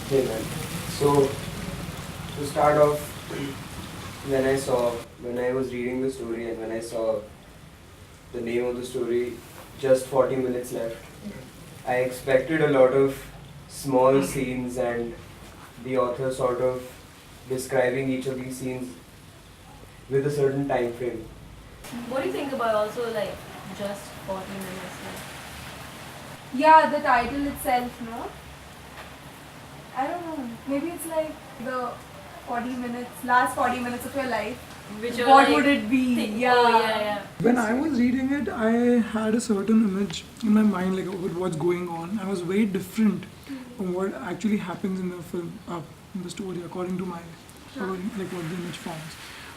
Hey man. So to start off, when I was reading the story and when I saw the name of the story, just 40 minutes left, I expected a lot of small scenes and the author sort of describing each of these scenes with a certain time frame. What do you think about also like just 40 minutes? Yeah, the title itself, no? I don't know. Maybe it's like the 40 minutes, last 40 minutes of your life. Which What would it be? Yeah. Oh, yeah. When I was reading it, I had a certain image in my mind, like with what's going on. I was very different from what actually happens in the film, in the story, according to my, like what the image forms.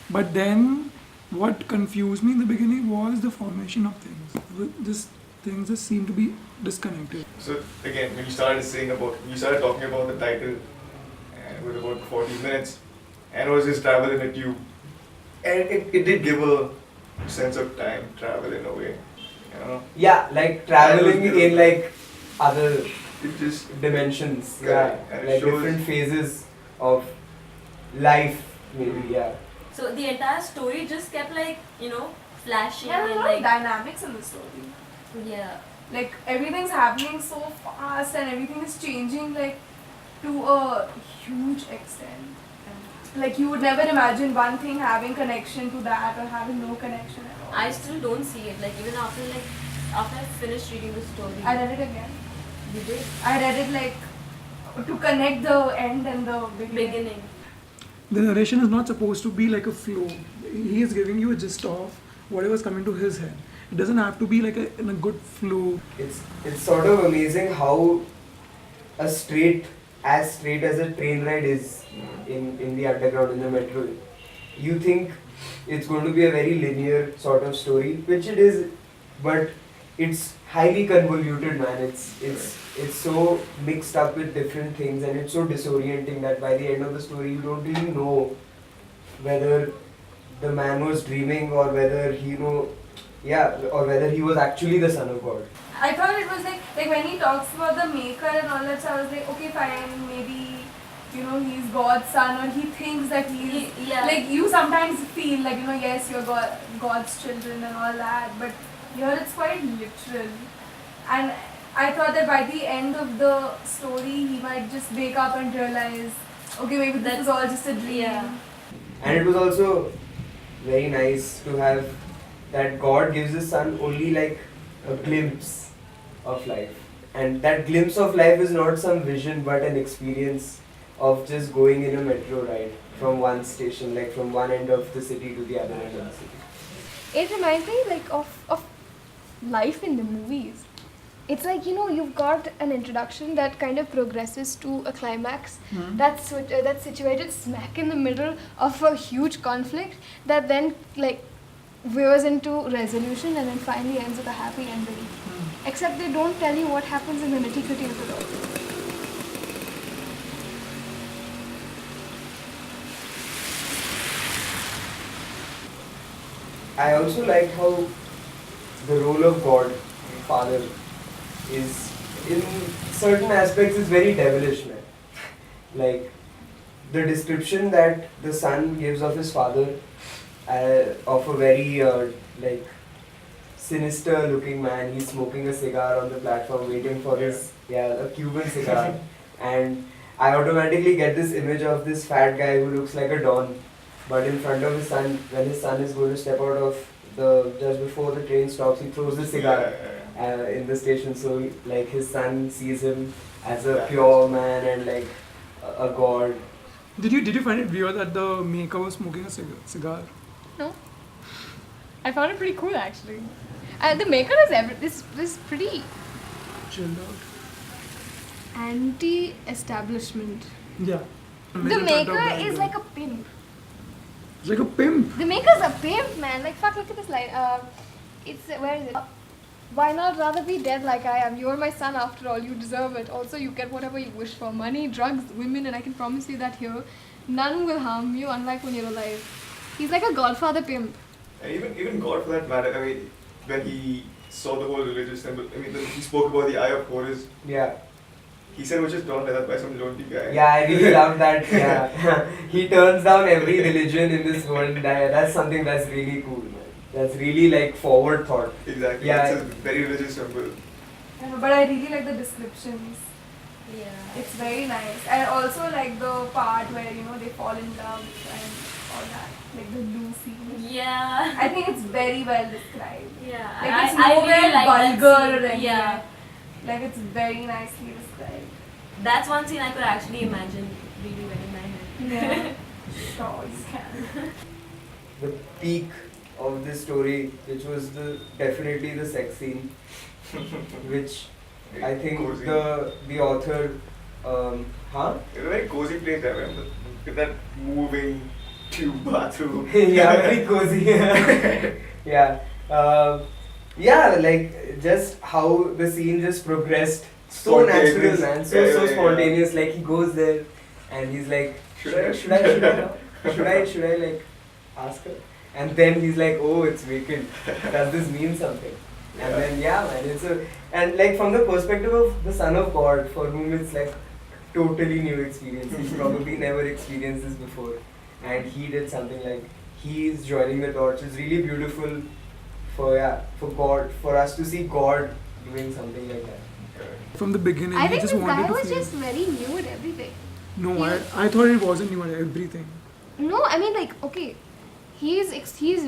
But then, what confused me in the beginning was the formation of things. Just things just seem to be disconnected. So again, when you started talking about the title, and it was about 40 minutes, and it was just travel in a tube, and it did give a sense of time travel in a way, you know. Yeah, like traveling in like other It just dimensions. Correct. Yeah, And it like shows- different phases of life, maybe. Yeah. So the entire story just kept like, flashing There are a and lot of like, dynamics in the story. yeah. Like everything's happening so fast and everything is changing like to a huge extent. Like you would never imagine one thing having connection to that or having no connection at all. I still don't see it. Like even after I finished reading the story. I read it again. You did? I read it like to connect the end and the beginning. The narration is not supposed to be like a flow. He is giving you a gist of whatever's coming to his head. It doesn't have to be like in a good flow. It's sort of amazing how as straight as a train ride is in the underground, in the metro. You think it's going to be a very linear sort of story, which it is, but it's highly convoluted, man. It's so mixed up with different things and it's so disorienting that by the end of the story you don't really know whether the man was dreaming or whether or whether he was actually the son of God. I thought it was like when he talks about the maker and all that, so I was like, okay, fine, maybe he's God's son or he thinks that he's Yeah. like you sometimes feel like yes, you're God's children and all that, but here it's quite literal. And I thought that by the end of the story he might just wake up and realize, okay, maybe this is all just a dream. Yeah. And it was also very nice to have that God gives his son only like a glimpse of life. And that glimpse of life is not some vision but an experience of just going in a metro ride from one station, like from one end of the city to the other end of the city. It reminds me like of life in the movies. It's like you've got an introduction that kind of progresses to a climax that's situated smack in the middle of a huge conflict that then like veers into resolution and then finally ends with a happy ending. Except they don't tell you what happens in the nitty-gritty of it all. I also like how the role of God, Father, is in certain aspects is very devilish, man. Like the description that the son gives of his father, of a very like sinister looking man. He's smoking a cigar on the platform, waiting for a Cuban cigar, and I automatically get this image of this fat guy who looks like a don, but in front of his son, when his son is going to step out of just before the train stops, he throws the cigar in the station. So like his son sees him as a pure man and like a god. Did you find it weird that the maker was smoking a cigar? No. I found it pretty cool actually. The maker is this pretty Chilled out. anti-establishment. Yeah. The maker is like a pimp. It's like a pimp. The maker's a pimp, man. Like, fuck, look at this line. Where is it? Why not rather be dead like I am? You're my son after all. You deserve it. Also, you get whatever you wish for. Money, drugs, women, and I can promise you that here, none will harm you, unlike when you're alive. He's like a godfather pimp. And even God for that matter, I mean, when he saw the whole religious symbol, I mean, he spoke about the Eye of Horus. Yeah. he said was just drawn like that by some lonely guy. Yeah, I really love that. Yeah, he turns down every religion in this world. That's something that's really cool, man. That's really like forward thought. Exactly. Yeah. It's a very religious temple. But I really like the descriptions. Yeah. It's very nice. And also like the part where, you know, they fall in love and all that. Like the blue scene. Yeah. I think it's very well described. Yeah. Like it's I nowhere really like that vulgar scene. or anything. Yeah. Like it's very nicely described. That's one scene I could actually imagine really well in my head. Yeah. Sure, you can. The peak of this story, which was definitely the sex scene, which I think Cozy. the author, huh? It's a very cozy place, I remember. With that moving tube bathroom. Yeah, very cozy. Yeah. Yeah, like just how the scene just progressed. So natural, Spontaneous. man. So Yeah, yeah. spontaneous. Like he goes there and he's like, should I like ask her? And then he's like, oh, it's vacant. Does this mean something? And then yeah, man, and like from the perspective of the Son of God, for whom it's like totally new experience. He's probably never experienced this before, and he did something like he's joining the torch. It's really beautiful for God, for us to see God doing something like that. From the beginning, I he think just this wanted guy to was feel. just very new at everything. No, I thought it wasn't new at everything. No, I mean like okay, he's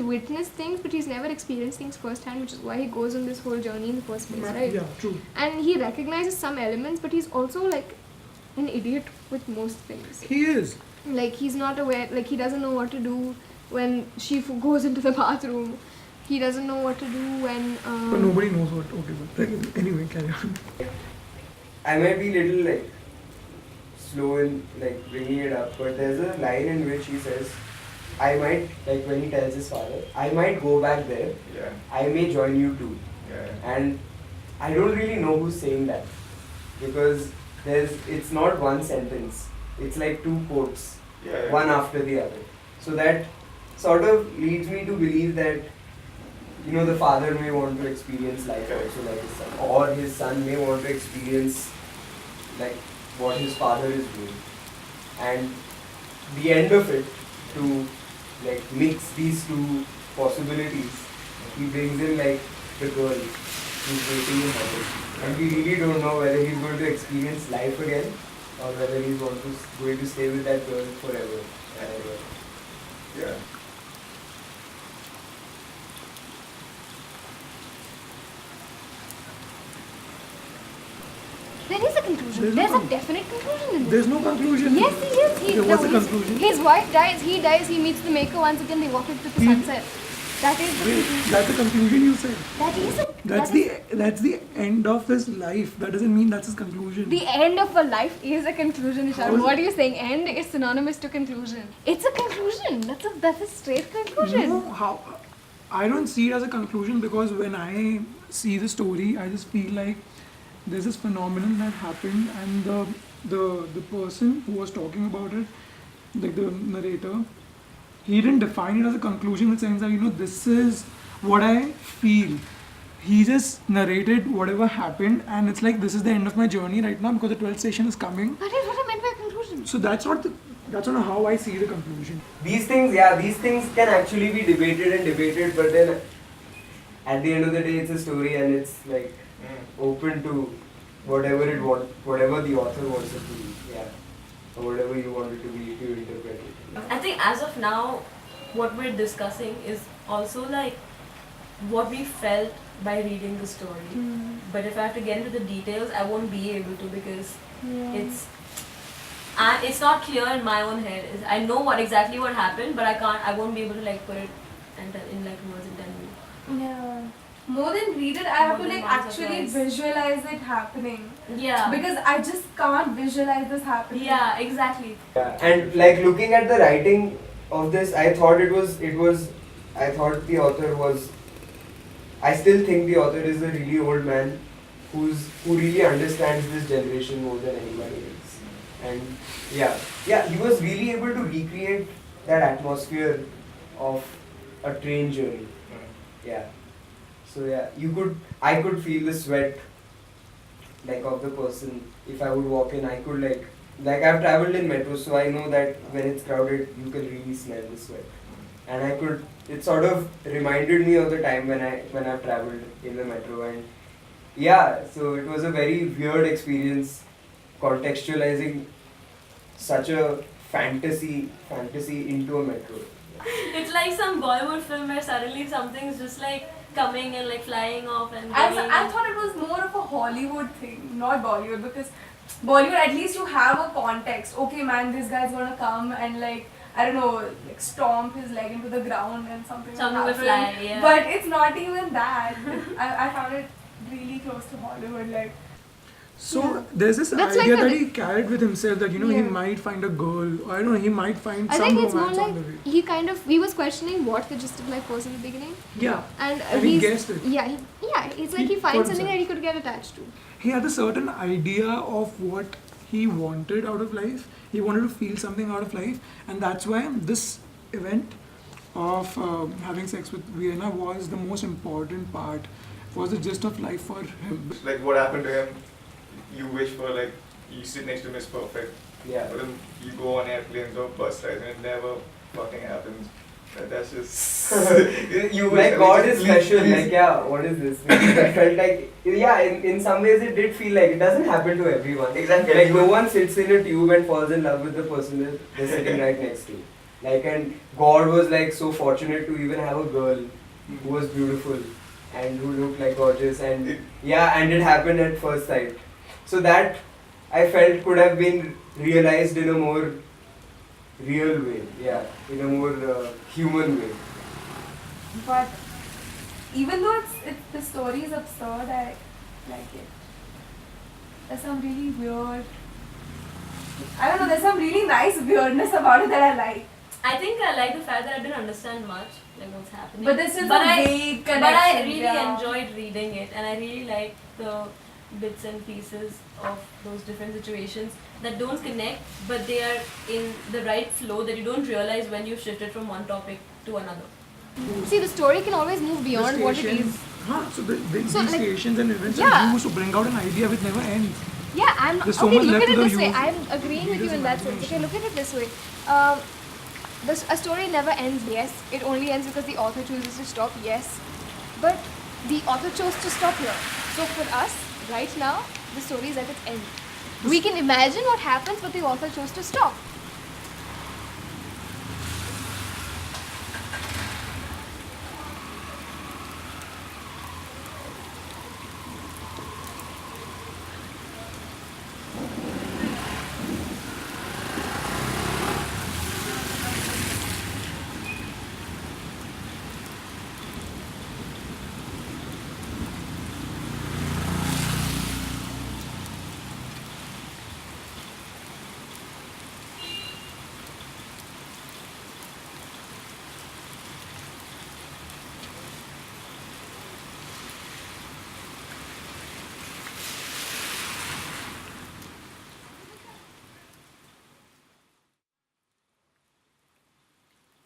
witnessed things, but he's never experienced things firsthand, which is why he goes on this whole journey in the first place, right? Yeah, true. And he recognizes some elements, but he's also like an idiot with most things. He is. Like he's not aware, like he doesn't know what to do when she goes into the bathroom. He doesn't know what to do when. But nobody knows what. Okay, but anyway, carry on. I might be little like slow in like bringing it up, but there's a line in which he says, I might, like when he tells his father, I might go back there, Yeah. I may join you too. Yeah. And I don't really know who's saying that, because it's not one sentence, it's like two quotes, Yeah. one after the other. So that sort of leads me to believe that, you know, the father may want to experience life also like his son, or his son may want to experience like what his father is doing. And the end of it, to like mix these two possibilities, he brings in like the girl who's waiting in heaven. And we really don't know whether he's going to experience life again or whether he's going to stay with that girl forever and ever. Yeah. There is a conclusion. There's There's no a definite conclusion in this. There's no conclusion. Yes, he is. Okay, what's the conclusion? His wife dies, he dies, he meets the maker once again, they walk into the He- sunset. That is the Wait, conclusion. that's the conclusion you said. That is it. That's the end of his life. That doesn't mean that's his conclusion. The end of a life is a conclusion, How Ishan. is What it? are you saying? End is synonymous to conclusion. It's a conclusion. That's a straight conclusion. No, how? I don't see it as a conclusion because when I see the story, I just feel like there's this phenomenon that happened, and the person who was talking about it, like the narrator, he didn't define it as a conclusion in the sense that, you know, this is what I feel. He just narrated whatever happened, and it's like this is the end of my journey right now because the 12th station is coming. That is what I meant by conclusion. So that's not how I see the conclusion. These things can actually be debated, but then at the end of the day, it's a story and it's like open to whatever the author wants it to be, yeah, or whatever you want it to be if you interpret it. I think as of now, what we're discussing is also like what we felt by reading the story. But if I have to get into the details, I won't be able to because it's not clear in my own head. I know exactly what happened, but I won't be able to like put it in like words and tell you. Yeah. More than read it, I have to More like than once or actually twice. visualize it happening. Yeah. Because I just can't visualize this happening. Yeah, exactly. Yeah, and like looking at the writing of this, I thought I thought the author was, I still think the author is a really old man who really understands this generation more than anybody else. And yeah, he was really able to recreate that atmosphere of a train journey. Yeah. So yeah, I could feel the sweat like of the person. If I would walk in, I could like I've traveled in metro, so I know that when it's crowded, you can really smell the sweat. And I could, it sort of reminded me of the time when I've traveled in the metro, and yeah, so it was a very weird experience contextualizing such a fantasy into a metro. It's like some Bollywood film where suddenly something's just like coming and like flying off and going. I thought it was more of a Hollywood thing, not Bollywood, because Bollywood at least you have a context. Okay, man, this guy's gonna come and like I don't know, like stomp his leg into the ground and something Something will fly, yeah. But it's not even that. I found it really close to Hollywood, like. So there's this That's idea like a that he carried with himself that he Yeah. might find a girl, or I don't know, he might find I some think it's more romance like on the way. he was questioning what the gist of life was in the beginning, Yeah, and and he he's guessed it. yeah, it's like He he finds got something himself. that he could get attached to. He had a certain idea of what he wanted out of life. He wanted to feel something out of life, and that's why this event of having sex with Vienna was the most important part. Was the gist of life for him. Like what happened to him, you wish for like, you sit next to him is perfect. Yeah. But then you go on airplanes or bus rides and it never fucking happens. That's just... you wish, Like God is please, special, please. like yeah, what is this? I felt like, yeah, in some ways it did feel like it doesn't happen to everyone. Exactly. Like no one sits in a tube and falls in love with the person that they're sitting right next to. Like, and God was like so fortunate to even have a girl who was beautiful and who looked like gorgeous, and yeah, and it happened at first sight. So that I felt could have been realized in a more real way, yeah, in a more human way. But even though the story is absurd, I like it. There's some really weird. I don't know. There's some really nice weirdness about it that I like. I think I like the fact that I didn't understand much, like what's happening. But there's still But some I- vague But I connection, really yeah. enjoyed reading it, and I really liked the bits and pieces of those different situations that don't connect, but they are in the right flow that you don't realize when you've shifted from one topic to another. See, the story can always move beyond what it is. So these So, like, stations and events yeah. are used to bring out an idea which never ends. Yeah, I'm There's so okay. much Look left at it to the this way. use- I'm agreeing with you in that sense. Okay, look at it this way. A story never ends. Yes, it only ends because the author chooses to stop. Yes, but the author chose to stop here. So for us, right now, the story is at its end. We can imagine what happens, but the author chose to stop.